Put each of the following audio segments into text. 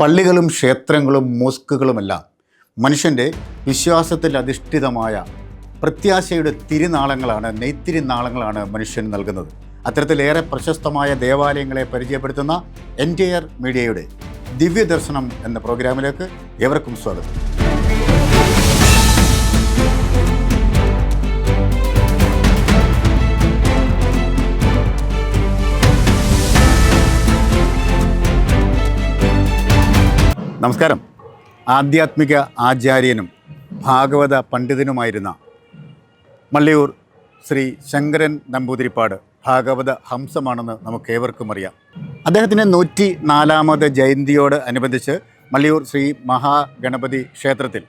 പള്ളികളും ക്ഷേത്രങ്ങളും മോസ്കുകളുമെല്ലാം മനുഷ്യൻ്റെ വിശ്വാസത്തിൽ അധിഷ്ഠിതമായ പ്രത്യാശയുടെ തിരുനാളങ്ങളാണ്, നെയ്ത്തിരിനാളങ്ങളാണ് മനുഷ്യൻ നൽകുന്നത്. അത്തരത്തിലേറെ പ്രശസ്തമായ ദേവാലയങ്ങളെ പരിചയപ്പെടുത്തുന്ന എൻറ്റയർ മീഡിയയുടെ ദിവ്യദർശനം എന്ന പ്രോഗ്രാമിലേക്ക് ഏവർക്കും സ്വാഗതം. നമസ്കാരം. ആധ്യാത്മിക ആചാര്യനും ഭാഗവത പണ്ഡിതനുമായിരുന്ന മള്ളിയൂർ ശ്രീ ശങ്കരൻ നമ്പൂതിരിപ്പാട് ഭാഗവത ഹംസമാണെന്ന് നമുക്കേവർക്കും അറിയാം. അദ്ദേഹത്തിൻ്റെ 104ാമത് ജയന്തിയോട് അനുബന്ധിച്ച് മള്ളിയൂർ ശ്രീ മഹാഗണപതി ക്ഷേത്രത്തിൽ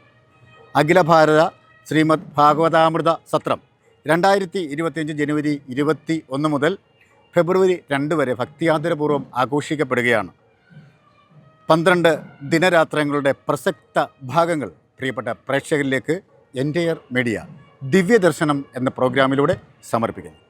അഖില ഭാരത ശ്രീമദ് ഭാഗവതാമൃത സത്രം 2025 ജനുവരി 21 മുതൽ ഫെബ്രുവരി 2 വരെ ഭക്തിയാദരപൂർവ്വം ആഘോഷിക്കപ്പെടുകയാണ്. 12 ദിനരാത്രങ്ങളുടെ പ്രസക്ത ഭാഗങ്ങൾ പ്രിയപ്പെട്ട പ്രേക്ഷകരിലേക്ക് എൻറ്റയർ മീഡിയ ദിവ്യദർശനം എന്ന പ്രോഗ്രാമിലൂടെ സമർപ്പിക്കുന്നു.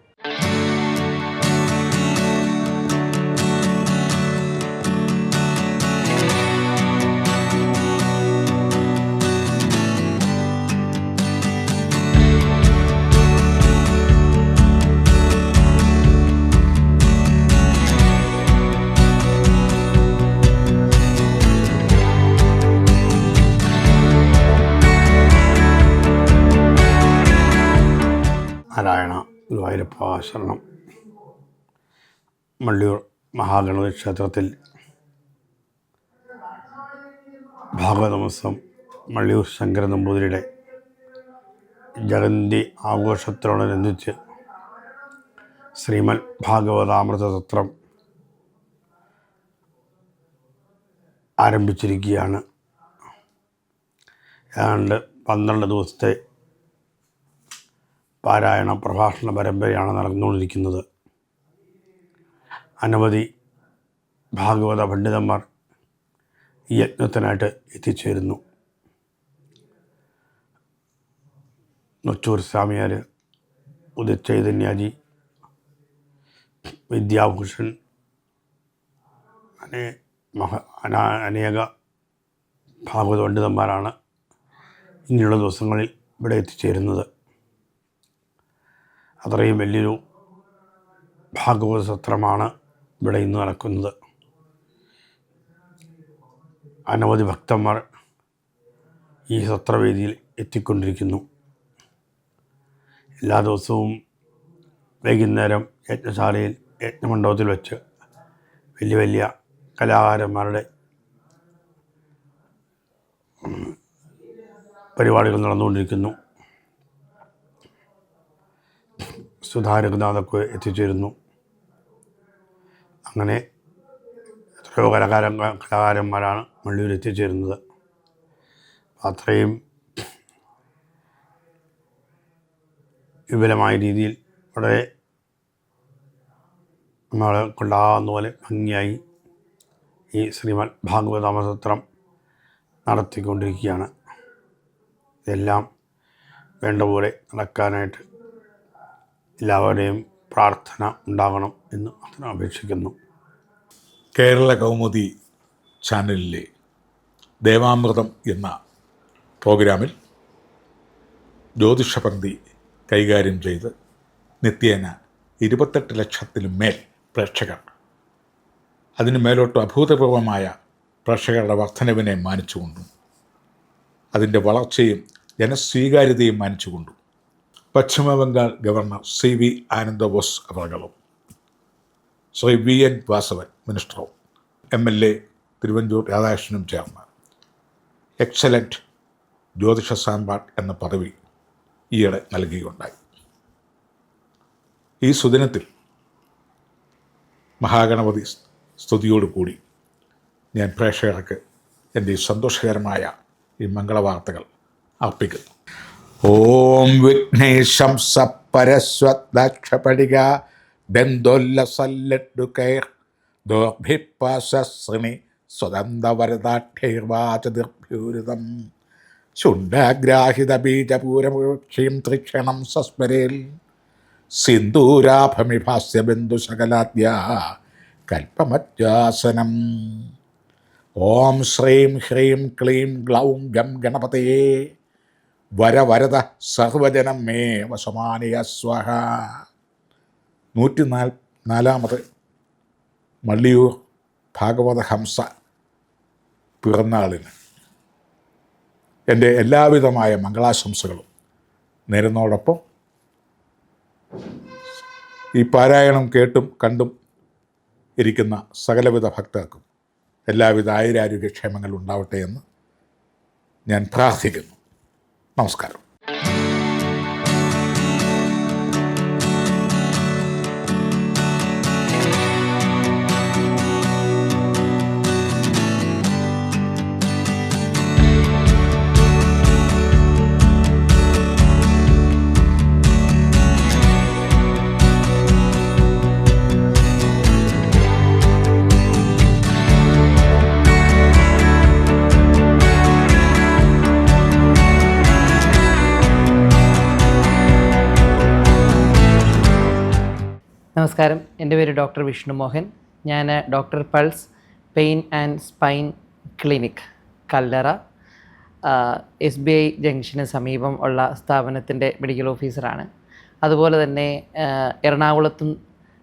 നാരായണ ഗുരുവായൂരപ്പ ശരണം. മള്ളിയൂർ മഹാഗണപതി ക്ഷേത്രത്തിൽ ഭാഗവതോത്സവം മള്ളിയൂർ ശങ്കരൻ നമ്പൂതിരിയുടെ ജയന്തി ആഘോഷത്തോടനുബന്ധിച്ച് ശ്രീമദ് ഭാഗവതാമൃത സത്രം ആരംഭിച്ചിരിക്കുകയാണ്. ഏതാണ്ട് 12 ദിവസത്തെ പാരായണ പ്രഭാഷണ പരമ്പരയാണ് നടന്നുകൊണ്ടിരിക്കുന്നത്. അനവധി ഭാഗവത പണ്ഡിതന്മാർ ഈ യജ്ഞത്തിനായിട്ട് എത്തിച്ചേരുന്നു. നൊച്ചൂർ സ്വാമിയാർ, ഉദിത് ചൈതന്യാജി, വിദ്യാഭൂഷൺ, അനേക ഭാഗവത പണ്ഡിതന്മാരാണ് ഇങ്ങനെയുള്ള ദിവസങ്ങളിൽ ഇവിടെ എത്തിച്ചേരുന്നത്. അത്രയും വലിയൊരു ഭാഗവത സത്രമാണ് ഇവിടെ ഇന്ന് നടക്കുന്നത്. അനവധി ഭക്തന്മാർ ഈ സത്രവേദിയിൽ എത്തിക്കൊണ്ടിരിക്കുന്നു. എല്ലാ ദിവസവും വൈകുന്നേരം യജ്ഞശാലയിൽ യജ്ഞമണ്ഡപത്തിൽ വെച്ച് വലിയ വലിയ കലാകാരന്മാരുടെ പരിപാടികൾ നടന്നുകൊണ്ടിരിക്കുന്നു. സുധാരകനാഥൊക്കെ എത്തിച്ചേരുന്നു. അങ്ങനെ എത്രയോ കലാകാരന്മാരാണ് മള്ളിയൂർ എത്തിച്ചേരുന്നത്. അത്രയും വിപുലമായ രീതിയിൽ വളരെ നമ്മളെ കൊണ്ടാകുന്ന പോലെ ഭംഗിയായി ഈ ശ്രീമദ് ഭാഗവതാമൃത സത്രം നടത്തിക്കൊണ്ടിരിക്കുകയാണ്. ഇതെല്ലാം വേണ്ട പോലെ നടക്കാനായിട്ട് എല്ലാവരുടെയും പ്രാർത്ഥന ഉണ്ടാകണം എന്ന് അതിന് അപേക്ഷിക്കുന്നു. കേരള കൗമുദി ചാനലിലെ ദേവാമൃതം എന്ന പ്രോഗ്രാമിൽ ജ്യോതിഷപങ്ക്തി കൈകാര്യം ചെയ്ത് നിത്യേന 28 ലക്ഷത്തിലും മേൽ പ്രേക്ഷകർ, അതിന് മേലോട്ട് അഭൂതപൂർവമായ പ്രേക്ഷകരുടെ വർധനവിനെ മാനിച്ചുകൊണ്ടും അതിൻ്റെ വളർച്ചയും ജനസ്വീകാര്യതയും മാനിച്ചുകൊണ്ടും പശ്ചിമബംഗാൾ ഗവർണർ CV ആനന്ദ ബോസ് അവர்களுം ശ്രീ VN വാസവൻ മിനിസ്റ്ററും MLA തിരുവഞ്ചൂർ രാധാകൃഷ്ണനും ചേർന്ന് എക്സലൻറ്റ് ജ്യോതിഷ സാമ്രാട്ട് എന്ന പദവി ഈയിടെ നൽകുകയുണ്ടായി. ഈ സുദിനത്തിൽ മഹാഗണപതി സ്തുതിയോടുകൂടി ഞാൻ പ്രേക്ഷകർക്ക് എൻ്റെ ഈ സന്തോഷകരമായ ഈ മംഗളവാർത്തകൾ അർപ്പിക്കുന്നു. ഓം വിഘ്നേശം സപരസ്വദക്ഷപടിക ബന്ധോല്ലസല്ലഡുകൈർ ദോർഭിപ്പാശ്രിണി സ്വതന്ത്രവരദാഠൈർവാചതിർഭ്യൂരിതം ശുണ്ഡാഗ്രാഹിത ബീജപൂരപൂക്ഷീം തൃക്ഷണം സസ്മരേൽ സിന്ദൂരാഭമിഭാസ്യ ബന്ധുശകലാദ്യ കൽപ്പമജ്ജാസനം ഓം ശ്രീം ഹ്രീം ക്ലീം ഗ്ലൗം ഗം ഗണപതയേ വരവരത സർവജനം മേ വശമാനയ സ്വഹ. 104 മള്ളിയൂർ ഭാഗവത ഹംസ പിറന്നാളിന് എൻ്റെ എല്ലാവിധമായ മംഗളാശംസകളും നേരുന്നതോടൊപ്പം ഈ പാരായണം കേട്ടും കണ്ടും ഇരിക്കുന്ന സകലവിധ ഭക്തർക്കും എല്ലാവിധ ആയുരാരോഗ്യക്ഷേമങ്ങൾ ഉണ്ടാവട്ടെ എന്ന് ഞാൻ പ്രാർത്ഥിക്കുന്നു. നമസ്കാരം. നമസ്കാരം, എൻ്റെ പേര് ഡോക്ടർ വിഷ്ണു മോഹൻ. ഞാൻ doctor pulse pain and spine clinic Kallara SBI junction സമീപം ഉള്ള സ്ഥാപനത്തിൻ്റെ മെഡിക്കൽ ഓഫീസറാണ്. അതുപോലെ തന്നെ എറണാകുളത്തും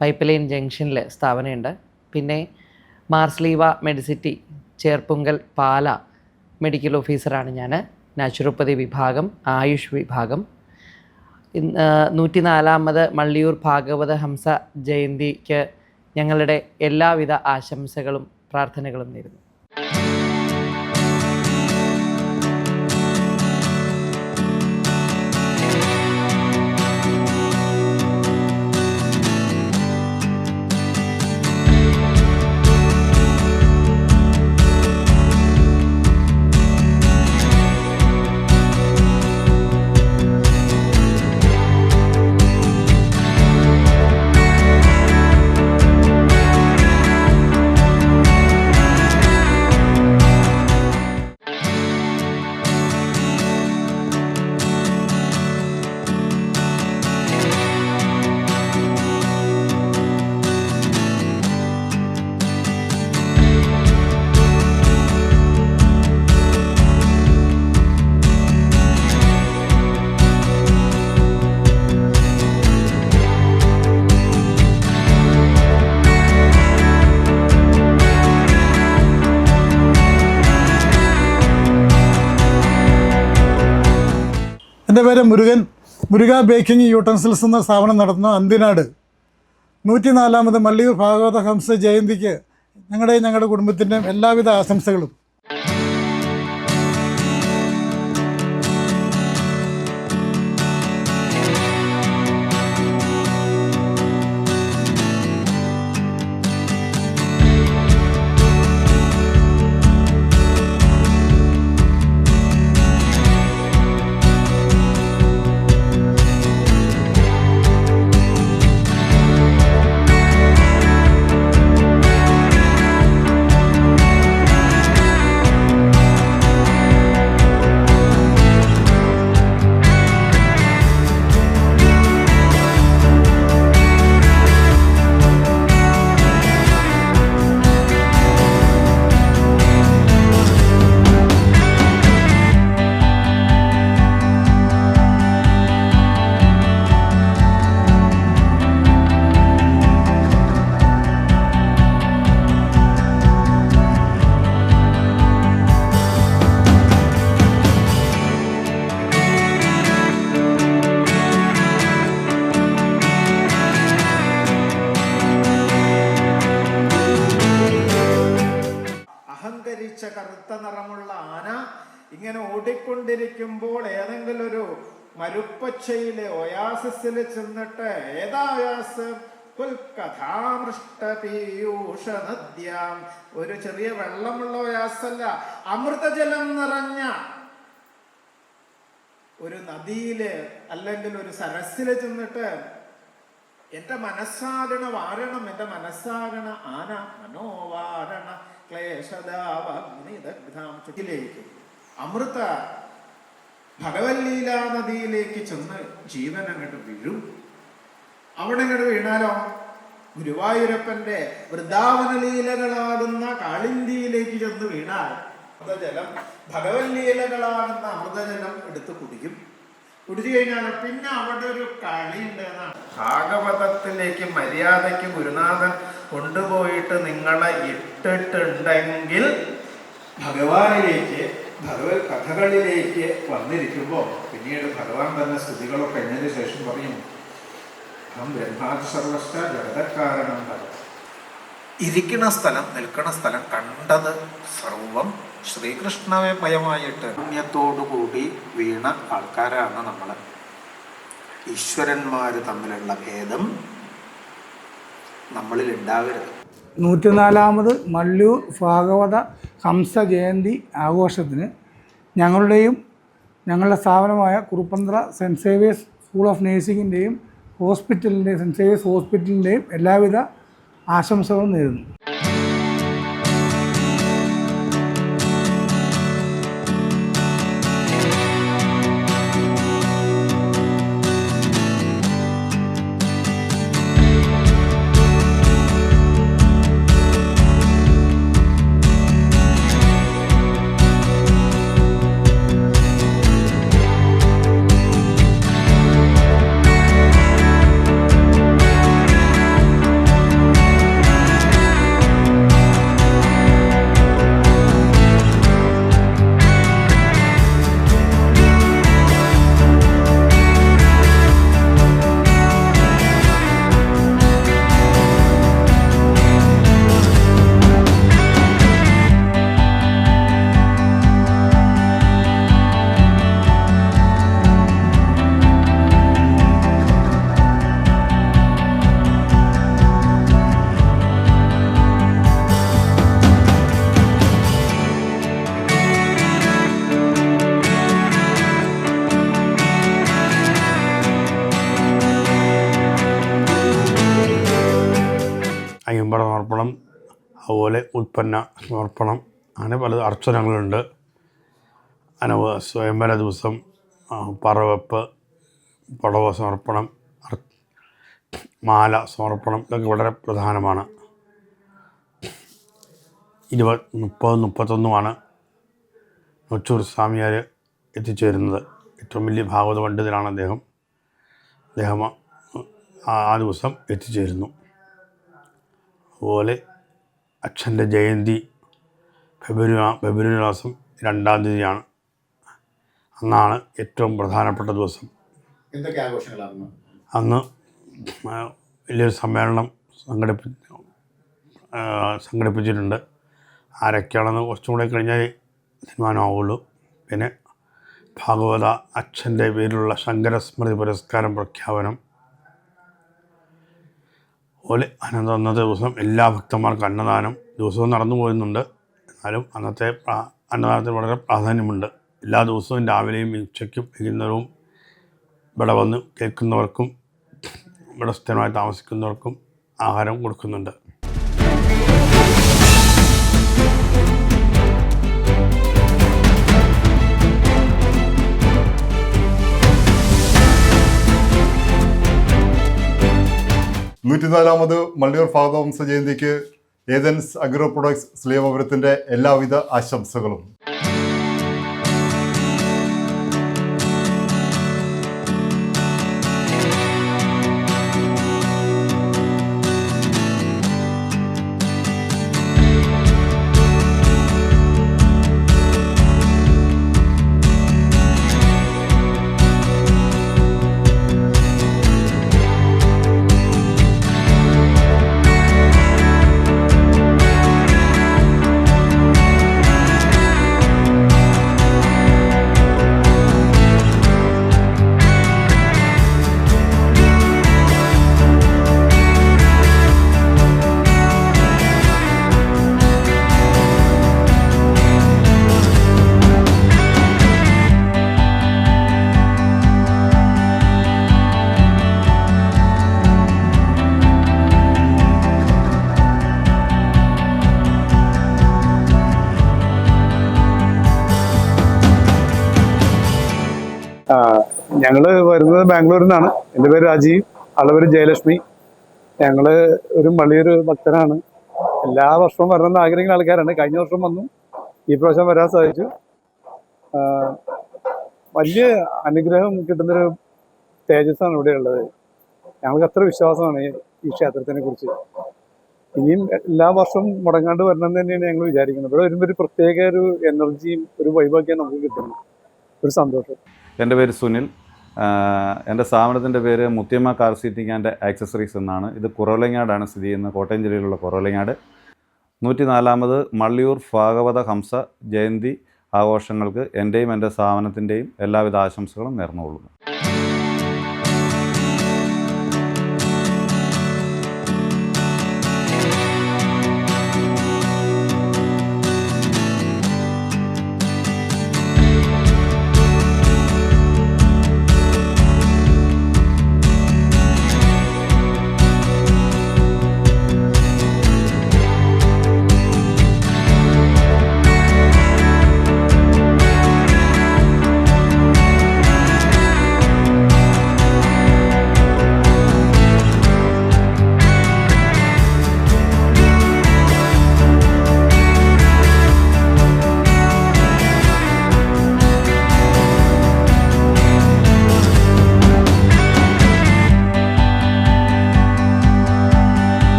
പൈപ്പ് ലൈൻ ജംഗ്ഷനിൽ സ്ഥാപനമുണ്ട്. പിന്നെ മാർസ്ലീവ മെഡിസിറ്റി ചേർപ്പുങ്കൽ പാല മെഡിക്കൽ ഓഫീസറാണ് ഞാൻ. നാച്ചുറോപ്പതി വിഭാഗം, ആയുഷ് വിഭാഗം. 104 മള്ളിയൂർ ഭാഗവത ഹംസ ജയന്തിക്ക് ഞങ്ങളുടെ എല്ലാവിധ ആശംസകളും പ്രാർത്ഥനകളും നേരുന്നു. എൻ്റെ പേര് മുരുക ബേക്കിംഗ് യൂട്ടൻസിൽസ് എന്ന സ്ഥാപനം നടത്തുന്ന അന്തിനാട് 104 മള്ളിയൂർ ഭാഗവത ഹംസ ജയന്തിക്ക് ഞങ്ങളുടെ കുടുംബത്തിൻ്റെയും എല്ലാവിധ ആശംസകളും. കറുത്ത നിറമുള്ള ആന ഇങ്ങനെ ഓടിക്കൊണ്ടിരിക്കുമ്പോൾ ഏതെങ്കിലും ഒരു മരുപ്പച്ചയിലെ ഒയാസിസിൽ ചെന്നിട്ട് ഏതാ ഒയാസ്? പുൽക്കഥാമൃഷ്ടപീയൂഷനദ്യാം, ഒരു ചെറിയ വെള്ളമുള്ള ഒയാസല്ല, അമൃതജലം നിറഞ്ഞ ഒരു നദിയില് അല്ലെങ്കിൽ ഒരു സരസ്സില് ചെന്നിട്ട് എന്റെ മനസ്സാരണ വാരണം, എന്റെ മനസ്സാരണ ആന മനോവാരണ ക്ലേശദാവഗ്നിദഗ്ധാം ചുറ്റിലേക്ക് അമൃത ഭഗവല്ലീല നദിയിലേക്ക് ചെന്ന് ജീവൻ അങ്ങോട്ട് വീഴും. അവിടെ അങ്ങോട്ട് വീണാലോ ഗുരുവായൂരപ്പന്റെ വൃന്ദാവന ലീലകളാകുന്ന കാളിന്തിയിലേക്ക് ചെന്ന് വീണാൽ അമൃതജലം ഭഗവത് ലീലകളാകുന്ന അമൃതജലം എടുത്ത് കുടിക്കും. കുടിച്ചു കഴിഞ്ഞാൽ പിന്നെ അവിടെ ഒരു കളിയുണ്ട് എന്നാണ്. ഭാഗവതത്തിലേക്ക് മര്യാദയ്ക്ക് ഗുരുനാഥൻ കൊണ്ടുപോയിട്ട് നിങ്ങളെ ഇട്ടിട്ടുണ്ടെങ്കിൽ ഭഗവാനിലേക്ക് ഭഗവത് കഥകളിലേക്ക് വന്നിരിക്കുമ്പോൾ പിന്നീട് ഭഗവാൻ തന്നെ സ്തുതികളൊക്കെ കഴിഞ്ഞതിന് ശേഷം പറയും, അഹം ബ്രഹ്മാതി സർവസ്ഥ ജഗതക്കാരണം പറയും. ഇരിക്കണ സ്ഥലം നിൽക്കണ സ്ഥലം കണ്ടത് സർവം ശ്രീകൃഷ്ണമയമായിട്ട് പുണ്യത്തോടുകൂടി വീണ ആൾക്കാരാണ് നമ്മൾ. ഈശ്വരന്മാർ തമ്മിലുള്ള ഭേദം നമ്മളിൽ ഉണ്ടാകരുത്. 104ാമത് മള്ളിയൂർ ഭാഗവത ഹംസ ജയന്തി ആഘോഷത്തിന് ഞങ്ങളുടെ സ്ഥാപനമായ Kuruppanthara Saint Xavier's school of നേഴ്സിംഗിൻ്റെയും സെൻറ്റ് സേവിയേഴ്സ് ഹോസ്പിറ്റലിൻ്റെയും എല്ലാവിധ ആശംസകളും നേരുന്നു. അയ്യമ്പറ സമർപ്പണം, അതുപോലെ ഉൽപ്പന്ന സമർപ്പണം, അങ്ങനെ പല അർച്ചനകളുണ്ട്. സ്വയംവര ദിവസം പറവെപ്പ്, പടവ സമർപ്പണം, മാല സമർപ്പണം, ഇതൊക്കെ വളരെ പ്രധാനമാണ്. 30-31 നൊച്ചൂർ സ്വാമിയാർ എത്തിച്ചേരുന്നത്. ഏറ്റവും വലിയ ഭാഗവത പണ്ഡിതനാണ് അദ്ദേഹം ആ ദിവസം എത്തിച്ചേരുന്നു. അതുപോലെ അച്ഛൻ്റെ ജയന്തി ഫെബ്രുവരി മാസം 2-ാം തീയതിയാണ്. അന്നാണ് ഏറ്റവും പ്രധാനപ്പെട്ട ദിവസം. എന്തൊക്കെ ആഘോഷങ്ങളാണ്? അന്ന് വലിയൊരു സമ്മേളനം സംഘടിപ്പിച്ചിട്ടുണ്ട്. ആരൊക്കെയാണെന്ന് കുറച്ചും കൂടെ കഴിഞ്ഞാൽ തീരുമാനമാവുള്ളൂ. പിന്നെ ഭാഗവത അച്ഛൻ്റെ പേരിലുള്ള ശങ്കരസ്മൃതി പുരസ്കാരം പ്രഖ്യാപനം. അതുപോലെ അന്നത്തെ ദിവസം എല്ലാ ഭക്തന്മാർക്കും അന്നദാനം ദിവസവും നടന്നു പോരുന്നുണ്ട്. എന്നാലും അന്നത്തെ അന്നദാനത്തിന് വളരെ പ്രാധാന്യമുണ്ട്. എല്ലാ ദിവസവും രാവിലെയും ഉച്ചയ്ക്കും വൈകുന്നേരവും ഇവിടെ വന്ന് കേൾക്കുന്നവർക്കും ഇവിടെ സ്ഥിരമായി താമസിക്കുന്നവർക്കും ആഹാരം കൊടുക്കുന്നുണ്ട്. നൂറ്റിനാലാമത് മള്ളിയൂർ ഭാഗവത ജയന്തിക്ക് ഏതൻസ് അഗ്രോ പ്രൊഡക്ട്സ് സ്ലീവപുരത്തിൻ്റെ എല്ലാവിധ ആശംസകളും. ഞങ്ങൾ വരുന്നത് ബാംഗ്ലൂരിൽ നിന്നാണ്. എൻ്റെ പേര് രാജീവ്, ആളുടെ പേര് ജയലക്ഷ്മി. ഞങ്ങൾ ഒരു മള്ളിയൂർ ഭക്തരാണ്. എല്ലാ വർഷവും വരണമെന്ന് ആഗ്രഹിക്കുന്ന ആൾക്കാരാണ്. കഴിഞ്ഞ വർഷം വന്നു, ഈ പ്രാവശ്യം വരാൻ സാധിച്ചു. വലിയ അനുഗ്രഹം കിട്ടുന്നൊരു തേജസ്സാണ് ഇവിടെ ഉള്ളത്. ഞങ്ങൾക്ക് അത്ര വിശ്വാസമാണ് ഈ ക്ഷേത്രത്തിനെ കുറിച്ച്. ഇനിയും എല്ലാ വർഷവും മുടങ്ങാണ്ട് വരണമെന്ന് തന്നെയാണ് ഞങ്ങൾ വിചാരിക്കുന്നത്. ഇവിടെ വരുമ്പോൾ ഒരു പ്രത്യേക ഒരു എനർജിയും ഒരു വൈബൊക്കെയാണ് നമുക്ക് കിട്ടുന്നത്, ഒരു സന്തോഷം. എൻ്റെ പേര് സുനിൽ. എൻ്റെ സ്ഥാപനത്തിൻ്റെ പേര് മുത്തിയമ്മ കാർ സീറ്റിംഗ് ആൻഡ് ആക്സസറീസ് എന്നാണ്. ഇത് കുറവലങ്ങാടാണ് സ്ഥിതി ചെയ്യുന്നത്, കോട്ടയം ജില്ലയിലുള്ള കുറവലങ്ങാട്. 104ാമത് മള്ളിയൂർ ഭാഗവത ഹംസ ജയന്തി ആഘോഷങ്ങൾക്ക് എൻ്റെയും എൻ്റെ സ്ഥാപനത്തിൻ്റെയും എല്ലാവിധ ആശംസകളും നേർന്നുകൊള്ളുന്നു.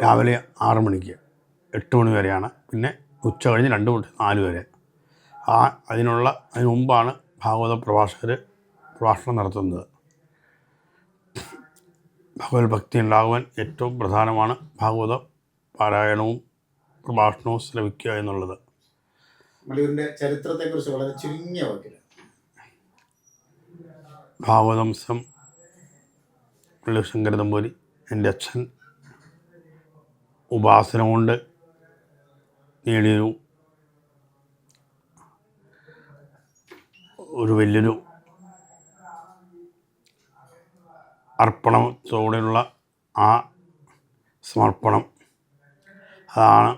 രാവിലെ 6 മണിക്ക് 8 മണി വരെയാണ്. പിന്നെ ഉച്ച കഴിഞ്ഞ് 2 തൊട്ട് 4 വരെ. അതിനു മുമ്പാണ് ഭാഗവത പ്രഭാഷകർ പ്രഭാഷണം നടത്തുന്നത്. ഭഗവത് ഭക്തി ഉണ്ടാകുവാൻ ഏറ്റവും പ്രധാനമാണ് ഭാഗവത പാരായണവും പ്രഭാഷണവും ശ്രവിക്കുക എന്നുള്ളത്. മള്ളിയൂരിൻ്റെ ചരിത്രത്തെക്കുറിച്ച് വളരെ ചുരുങ്ങിയ വാക്കിൽ. ഭാഗവതംസം മള്ളിയൂർ ശങ്കരതമ്പൂരി എൻ്റെ അച്ഛൻ ഉപാസന കൊണ്ട് നേടിയൊരു വലിയൊരു അർപ്പണത്തോടെയുള്ള ആ സമർപ്പണം, അതാണ്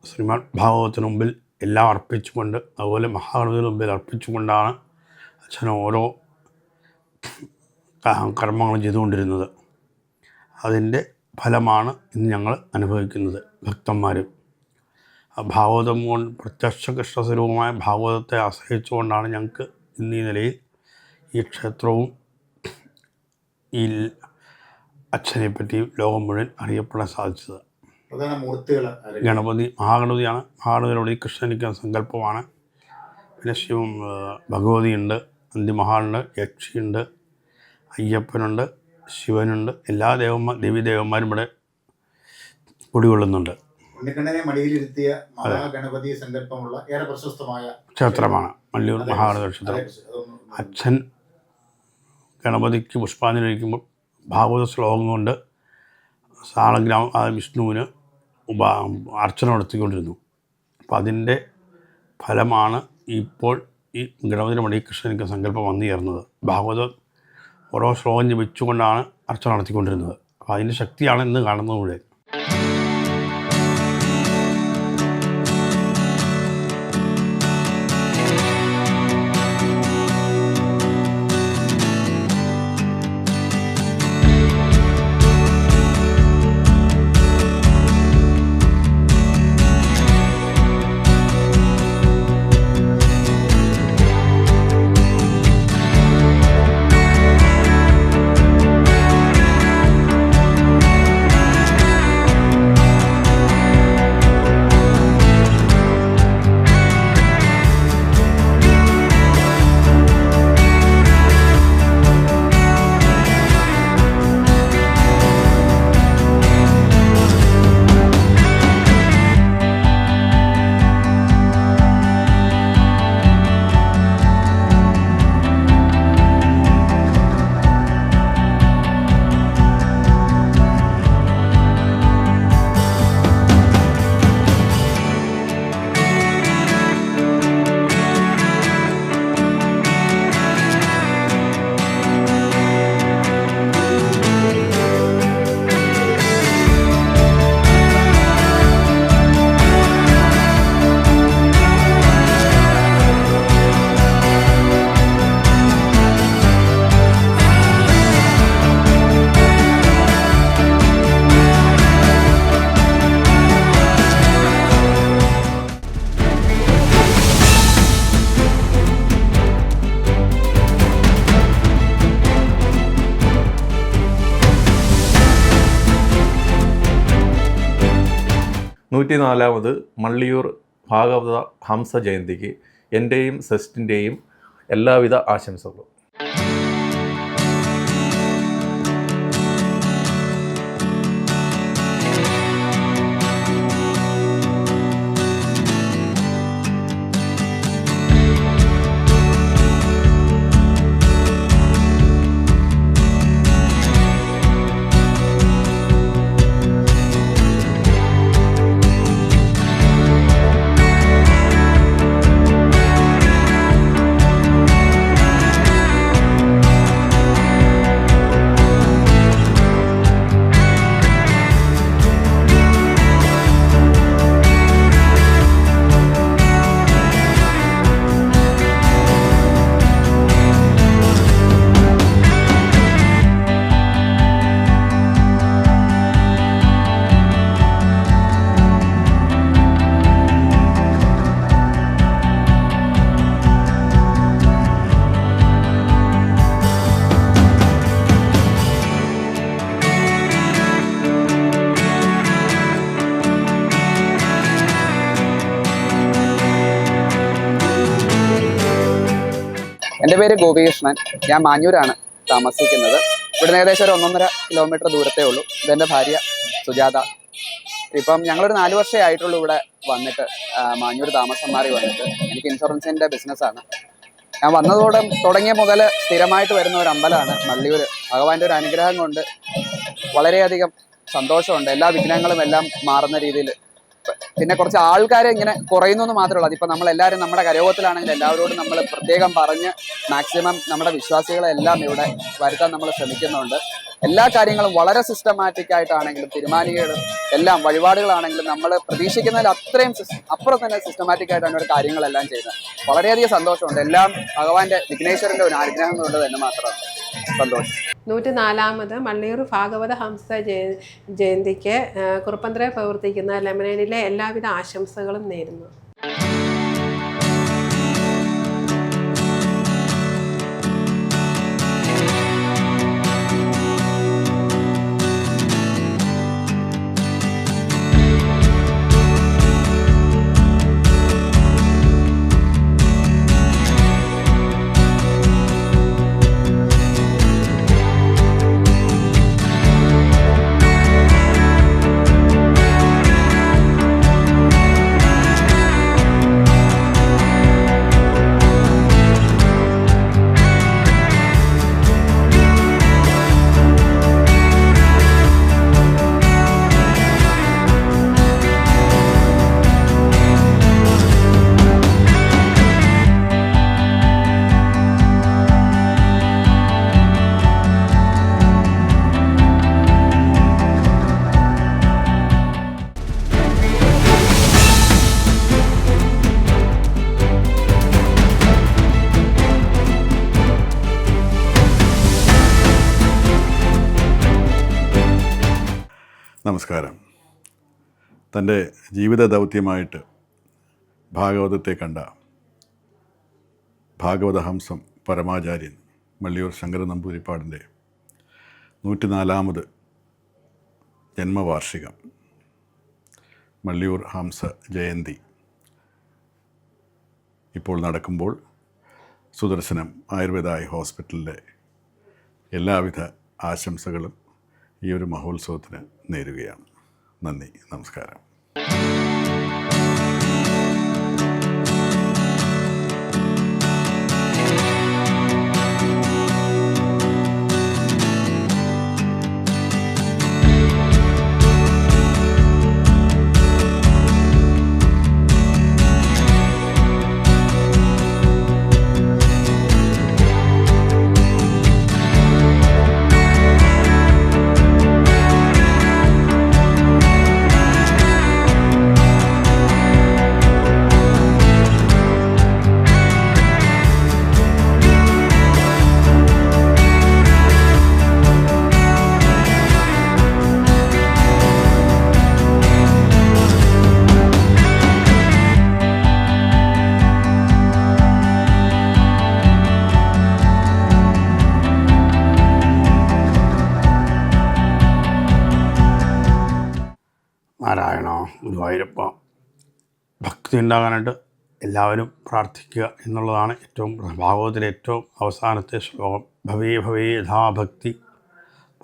ശ്രീമദ് ഭാഗവതത്തിന് മുമ്പിൽ എല്ലാം അർപ്പിച്ചുകൊണ്ട്, അതുപോലെ മഹാഗണപതിയുടെ മുമ്പിൽ അർപ്പിച്ചുകൊണ്ടാണ് അച്ഛൻ ഓരോ കർമ്മങ്ങളും ചെയ്തുകൊണ്ടിരുന്നത്. അതിൻ്റെ ഫലമാണ് ഇന്ന് ഞങ്ങൾ അനുഭവിക്കുന്നത് ഭക്തന്മാർ. ഭാഗവതം കൊണ്ട് പ്രത്യക്ഷ കൃഷ്ണസ്വരൂപമായ ഭാഗവതത്തെ ആശ്രയിച്ചുകൊണ്ടാണ് ഞങ്ങൾക്ക് ഇന്ന് ഈ നിലയിൽ ഈ ക്ഷേത്രവും ഈ അച്ഛനെപ്പറ്റിയും ലോകം മുഴുവൻ അറിയപ്പെടാൻ സാധിച്ചത്. പ്രധാന മൂർത്തികൾ മഹാഗണപതിയാണ്. മഹാഗണപതിയോട് ഈ കൃഷ്ണനിക്കുന്ന സങ്കല്പമാണ്. പിന്നെ ഭഗവതിയുണ്ട്, നന്ദിമഹാളുണ്ട്, യക്ഷിയുണ്ട്, അയ്യപ്പനുണ്ട്, ശിവനുണ്ട്. എല്ലാ ദേവീദേവന്മാരും ഇവിടെ കുടികൊള്ളുന്നുണ്ട്. ഉണ്ണിക്കണ്ണനെ മടിയിലിരുത്തിയ മഹാഗണപതി സങ്കല്പമുള്ള ഏറെ പ്രശസ്തമായ ക്ഷേത്രമാണ് മള്ളിയൂർ മഹാഗണപതി ക്ഷേത്രം. അച്ഛൻ ഗണപതിക്ക് പുഷ്പാഞ്ജലി കഴിക്കുമ്പോൾ ഭാഗവത ശ്ലോകം കൊണ്ട് വിഷ്ണുവിന് അർച്ചന നടത്തിക്കൊണ്ടിരുന്നു. അപ്പം അതിൻ്റെ ഫലമാണ് ഇപ്പോൾ ഈ ഗണപതിയുടെ മടി കൃഷ്ണനിക്ക് സങ്കല്പം വന്നു ചേർന്നത്. ഭാഗവതം ഓരോ ശ്ലോകം ജപിച്ചുകൊണ്ടാണ് അർച്ചന നടത്തിക്കൊണ്ടിരുന്നത്. അപ്പോൾ അതിൻ്റെ ശക്തിയാണ് ഇന്ന് കാണുന്നത് മുഴുവൻ. 104ാമത് മള്ളിയൂർ ഭാഗവത ഹംസ ജയന്തിക്ക് എൻ്റെയും സെസ്റ്റിൻ്റെയും എല്ലാവിധ ആശംസകളും. എൻ്റെ പേര് ഗോപികൃഷ്ണൻ. ഞാൻ മാഞ്ഞൂരാണ് താമസിക്കുന്നത്. ഇവിടുന്ന് ഏകദേശം ഒരു 1.5 കിലോമീറ്റർ ദൂരത്തേ ഉള്ളൂ. ഇതെൻ്റെ ഭാര്യ സുജാത. ഇപ്പം ഞങ്ങളൊരു 4 വർഷമേ ആയിട്ടുള്ളൂ ഇവിടെ വന്നിട്ട്, മാഞ്ഞൂർ താമസം മാറി വന്നിട്ട്. എനിക്ക് ഇൻഷുറൻസിൻ്റെ ബിസിനസ്സാണ്. ഞാൻ വന്നതോടെ തുടങ്ങിയ മുതൽ സ്ഥിരമായിട്ട് വരുന്ന ഒരു അമ്പലമാണ് മള്ളിയൂർ. ഭഗവാന്റെ ഒരു അനുഗ്രഹം കൊണ്ട് വളരെയധികം സന്തോഷമുണ്ട്. എല്ലാ വിഘ്നങ്ങളും എല്ലാം മാറുന്ന രീതിയിൽ. പിന്നെ കുറച്ച് ആൾക്കാരെ ഇങ്ങനെ കുറയുന്നു എന്ന് മാത്രമേ ഉള്ളൂ. അതിപ്പോൾ നമ്മളെല്ലാവരും നമ്മുടെ കരയോഗത്തിലാണെങ്കിൽ എല്ലാവരോടും നമ്മൾ പ്രത്യേകം പറഞ്ഞ് മാക്സിമം നമ്മുടെ വിശ്വാസികളെല്ലാം ഇവിടെ വരുത്താൻ നമ്മൾ ശ്രമിക്കുന്നുണ്ട്. എല്ലാ കാര്യങ്ങളും വളരെ സിസ്റ്റമാറ്റിക് ആയിട്ടാണെങ്കിലും തിരുമാനികളും എല്ലാം വഴിപാടുകളാണെങ്കിലും നമ്മൾ പ്രതീക്ഷിക്കുന്നതിൽ അത്രയും അപ്പുറം തന്നെ സിസ്റ്റമാറ്റിക് ആയിട്ടാണ് ഒരു കാര്യങ്ങളെല്ലാം ചെയ്യുന്നത്. വളരെയധികം സന്തോഷമുണ്ട്. എല്ലാം ഭഗവാന്റെ വിഘ്നേശ്വരൻ്റെ ഒരു അനുഗ്രഹം കൊണ്ട് തന്നെ മാത്രമാണ് സന്തോഷം. 104ാമത് മള്ളിയൂർ ഭാഗവത ഹംസ ജയന്തിക്ക് കുറുപ്പന്തറയിൽ പ്രവർത്തിക്കുന്ന ലെമനേനിലെ എല്ലാവിധ ആശംസകളും നേരുന്നു. നമസ്കാരം. തൻ്റെ ജീവിത ദൗത്യമായിട്ട് ഭാഗവതത്തെ കണ്ട ഭാഗവതഹംസം പരമാചാര്യൻ മള്ളിയൂർ ശങ്കര നമ്പൂതിരിപ്പാടിൻ്റെ 104ാമത് ജന്മവാർഷികം മള്ളിയൂർ ഹംസ ജയന്തി ഇപ്പോൾ നടക്കുമ്പോൾ സുദർശനം ആയുർവേദ ഹോസ്പിറ്റലിലെ എല്ലാവിധ ആശംസകളും ഈ ഒരു മഹോത്സവത്തിന് നേരുകയാണ്. നന്ദി, നമസ്കാരം. നാരായണ ഗുരുവായൂരപ്പ. ഭക്തി ഉണ്ടാകാനായിട്ട് എല്ലാവരും പ്രാർത്ഥിക്കുക എന്നുള്ളതാണ് ഭാഗവതത്തിലെ ഏറ്റവും അവസാനത്തെ ശ്ലോകം. ഭവേ ഭവേ യഥാഭക്തി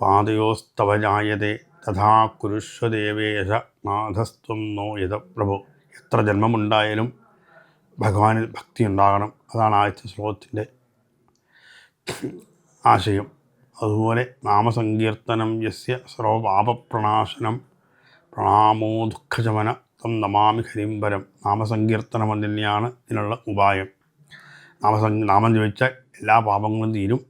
പാദയോസ്തവ ജായതേ തഥാ കുരുഷ്വദേവേശ നാഥസ്ത്വം നോ യഥ പ്രഭു. എത്ര ജന്മമുണ്ടായാലും ഭഗവാനിൽ ഭക്തി ഉണ്ടാകണം. അതാണ് ആദ്യത്തെ ശ്ലോകത്തിൻ്റെ ആശയം. അതുപോലെ നാമസങ്കീർത്തനം യസ്യ സർവപാപപ്രണാശനം പ്രണാമോ ദുഃഖശമന തം നമാമി ഹരിംബരം. നാമസങ്കീർത്തനം തന്നെയാണ് ഇതിനുള്ള ഉപായം. നാമം ജപിച്ചാൽ എല്ലാ പാപങ്ങളും തീരും,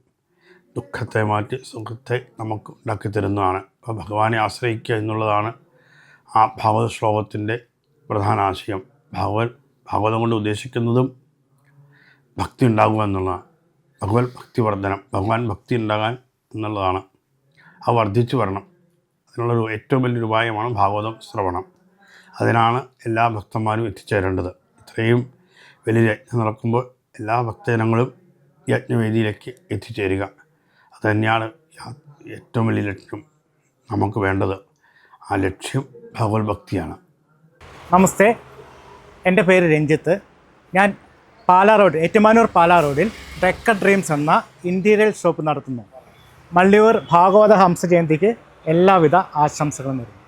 ദുഃഖത്തെ മാറ്റി സുഖത്തെ നമുക്ക് ഉണ്ടാക്കി തരുന്നതാണ്. അപ്പോൾ ഭഗവാനെ ആശ്രയിക്കുക എന്നുള്ളതാണ് ആ ഭാഗവത ശ്ലോകത്തിൻ്റെ പ്രധാന ആശയം. ഭാഗവതം കൊണ്ട് ഉദ്ദേശിക്കുന്നതും ഭക്തി ഉണ്ടാകുക എന്നുള്ളതാണ്. ഭഗവത് ഭക്തി വർധനം, ഭഗവാൻ ഭക്തി ഉണ്ടാകാൻ എന്നുള്ളതാണ്. അത് വർദ്ധിച്ചു വരണം. അതിനുള്ളൊരു ഏറ്റവും വലിയൊരു ഉപായമാണ് ഭാഗവതം ശ്രവണം. അതിനാണ് എല്ലാ ഭക്തന്മാരും എത്തിച്ചേരേണ്ടത്. ഇത്രയും വലിയ യജ്ഞം നടക്കുമ്പോൾ എല്ലാ ഭക്തജനങ്ങളും യജ്ഞവേദിയിലേക്ക് എത്തിച്ചേരുക. അതുതന്നെയാണ് ഏറ്റവും വലിയ ലക്ഷ്യം നമുക്ക് വേണ്ടത്. ആ ലക്ഷ്യം ഭഗവത് ഭക്തിയാണ്. നമസ്തേ, എൻ്റെ പേര് രഞ്ജിത്ത്. ഞാൻ പാലാ റോഡ്, ഏറ്റുമാനൂർ പാലാ റോഡിൽ റെക്കഡ് ഡ്രീംസ് എന്ന ഇൻറ്റീരിയൽ ഷോപ്പ് നടത്തുന്നു. മള്ളിയൂർ ഭാഗവത ഹംസ ജയന്തിക്ക് എല്ലാവിധ ആശംസകളും നേരുന്നു.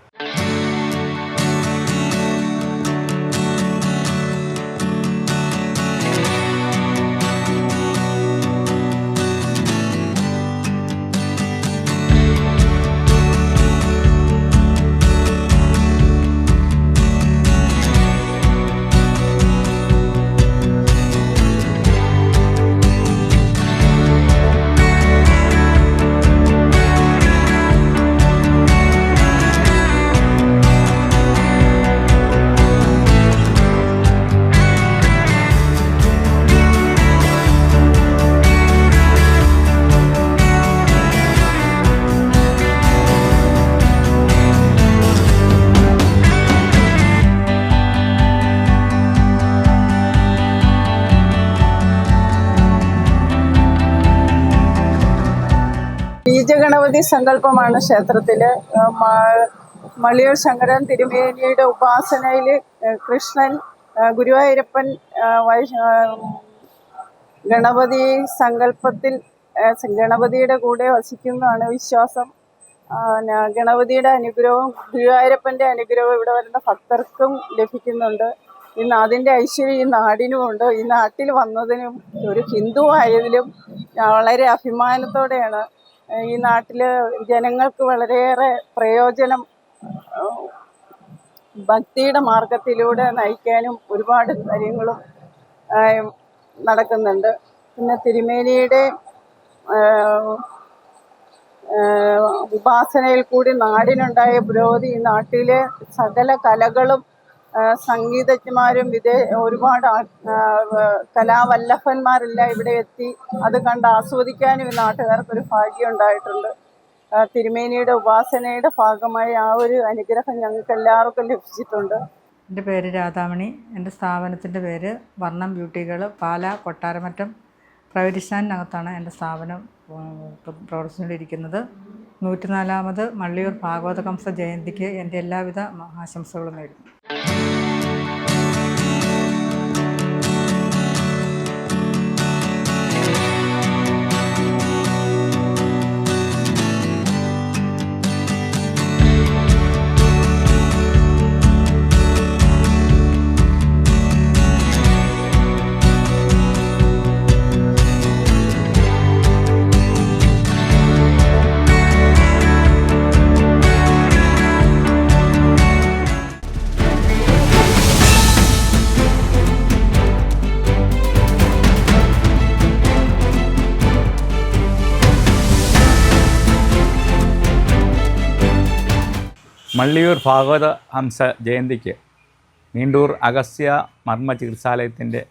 ബീജഗണപതി സങ്കല്പമാണ് ക്ഷേത്രത്തിൽ. മള്ളിയൂർ ശങ്കരൻ തിരുമേനിയുടെ ഉപാസനയിൽ കൃഷ്ണൻ, ഗുരുവായൂരപ്പൻ, ഗണപതി സങ്കല്പത്തിൽ ഗണപതിയുടെ കൂടെ വസിക്കുന്നതാണ് വിശ്വാസം. ഗണപതിയുടെ അനുഗ്രഹവും ഗുരുവായൂരപ്പൻ്റെ അനുഗ്രഹവും ഇവിടെ വരുന്ന ഭക്തർക്കും ലഭിക്കുന്നുണ്ട്. ഇന്ന് അതിൻ്റെ ഐശ്വര്യം ഈ നാടിനുമുണ്ട്. ഈ നാട്ടിൽ വന്നതിനും ഒരു ഹിന്ദു ആയതിലും വളരെ അഭിമാനത്തോടെയാണ്. ഈ നാട്ടിൽ ജനങ്ങൾക്ക് വളരെയേറെ പ്രയോജനം ഭക്തിയുടെ മാർഗത്തിലൂടെ നയിക്കാനും ഒരുപാട് കാര്യങ്ങളും നടക്കുന്നുണ്ട്. പിന്നെ തിരുമേനിയുടെ ഉപാസനയിൽ കൂടി നാടിനുണ്ടായ പുരോഗതി, ഈ നാട്ടിലെ സകല കലകളും സംഗീതജ്ഞന്മാരും ഒരുപാട് കലാവല്ലഭന്മാരെല്ലാം ഇവിടെ എത്തി അത് കണ്ട് ആസ്വദിക്കാനും ഈ നാട്ടുകാർക്കൊരു ഭാഗ്യം ഉണ്ടായിട്ടുണ്ട്. തിരുമേനിയുടെ ഉപാസനയുടെ ഭാഗമായി ആ ഒരു അനുഗ്രഹം ഞങ്ങൾക്ക് എല്ലാവർക്കും ലഭിച്ചിട്ടുണ്ട്. എൻ്റെ പേര് രാധാമണി. എൻ്റെ സ്ഥാപനത്തിൻ്റെ പേര് വർണ്ണം ബ്യൂട്ടികൾ, പാലാ കൊട്ടാരമറ്റം പ്രൈവറ്റ് സ്റ്റാൻഡിനകത്താണ് എൻ്റെ സ്ഥാപനം പ്രവർത്തിച്ചുകൊണ്ടിരിക്കുന്നത്. 104ാമത് മള്ളിയൂർ ഭാഗവത ഹംസ ജയന്തിക്ക് എൻ്റെ എല്ലാവിധ ആശംസകളും നേരുന്നു. മള്ളിയൂർ ഭാഗവത ഹംസ ജയന്തിക്ക് നീണ്ടൂർ അഗസ്ത്യ മർമ്മ ചികിത്സാലയത്തിൻ്റെ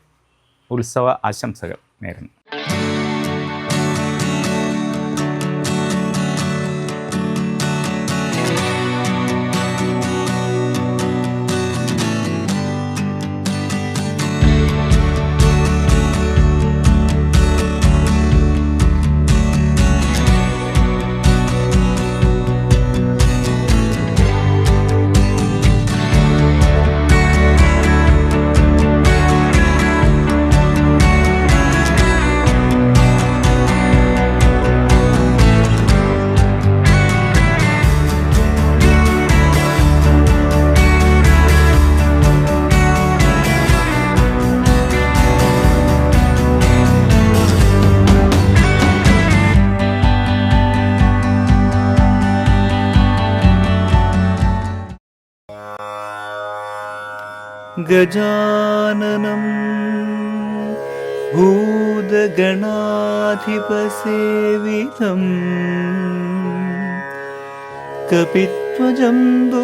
ഉത്സവ ആശംസകൾ നേരുന്നു. ഗജാനനം ഭൂതഗണാധിപസേവിതം കപിത്വജംബു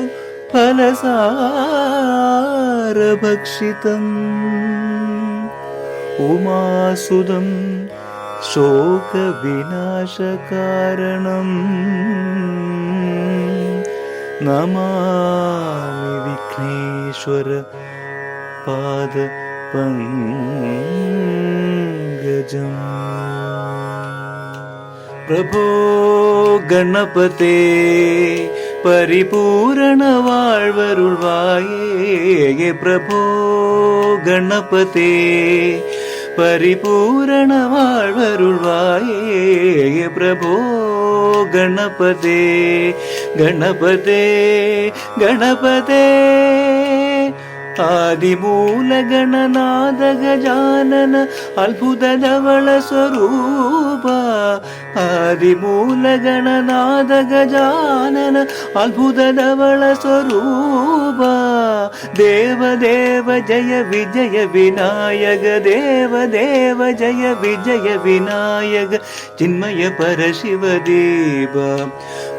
ഫലസാരഭക്ഷിതം ഉമാസുതം ശോകവിനാശകാരണം നമാമി വിഘ്നേശ്വര പാദപങ്കജം. പ്രഭോ ഗണപതേ പരിപൂരണ വാഴ്വരുൾവായേ. പ്രഭോ ഗണപതേ പരിപൂരണ വാഴ്വരുൾവായേ. പ്രഭോ ഗണപതേ ഗണപതേ ഗണപതേ. ആദിമൂലഗണനാഥ ഗജാനന അത്ഭുതധവള സ്വരൂപ. ആദിമൂലഗണനാഥ ഗജാനന അത്ഭുതധവള സ്വരൂപ. ദേവദേവ ജയ വിജയ വിനായക. ദേവദേവ ജയ വിജയ വിനായക. ചിന്മയ പരശിവദേവ.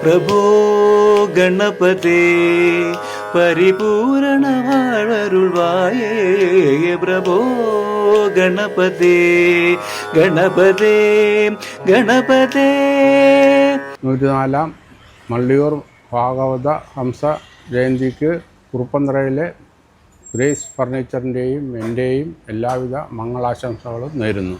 പ്രഭോ ഗണപതേ പരിപൂരണ വാഴ്വരുൾവായേ. പ്രഭോ ഗണപതേ ഗണപതേ ഗണപതേ. 104 മള്ളിയൂർ ഭാഗവത ഹംസ ജയന്തിക്ക് കുറുപ്പന്തറയിലെ ഗ്രേസ് ഫർണിച്ചറിൻ്റെയും എൻ്റെയും എല്ലാവിധ മംഗളാശംസകളും നേരുന്നു.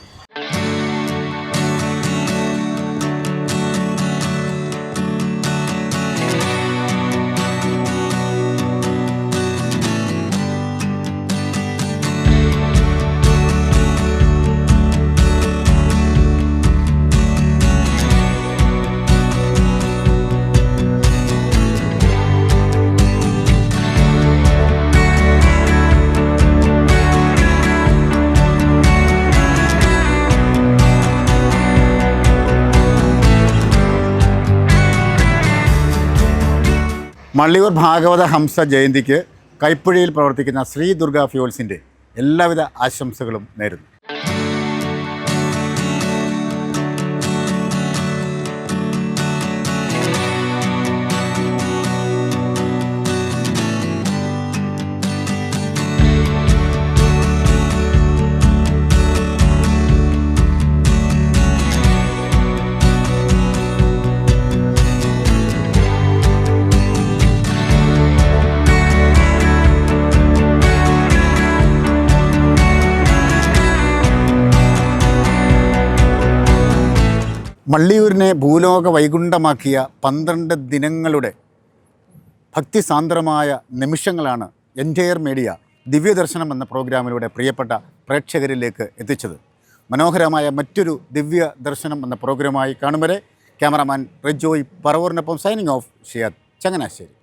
മള്ളിയൂർ ഭാഗവത ഹംസ ജയന്തിക്ക് കൈപ്പുഴയിൽ പ്രവർത്തിക്കുന്ന ശ്രീ ദുർഗ ഫ്യൂൾസിൻ്റെ എല്ലാവിധ ആശംസകളും നേരുന്നു. മള്ളിയൂരിനെ ഭൂലോക വൈകുണ്ഠമാക്കിയ 12 ദിനങ്ങളുടെ ഭക്തിസാന്ദ്രമായ നിമിഷങ്ങളാണ് എൻറ്റയർ മീഡിയ ദിവ്യദർശനം എന്ന പ്രോഗ്രാമിലൂടെ പ്രിയപ്പെട്ട പ്രേക്ഷകരിലേക്ക് എത്തിച്ചത്. മനോഹരമായ മറ്റൊരു ദിവ്യ ദർശനം എന്ന പ്രോഗ്രാമായി കാണും വരെ ക്യാമറാമാൻ റിജോയ് പറവൂരിനൊപ്പം സൈനിങ് ഓഫ് ഷിയാദ് ചങ്ങനാശ്ശേരി.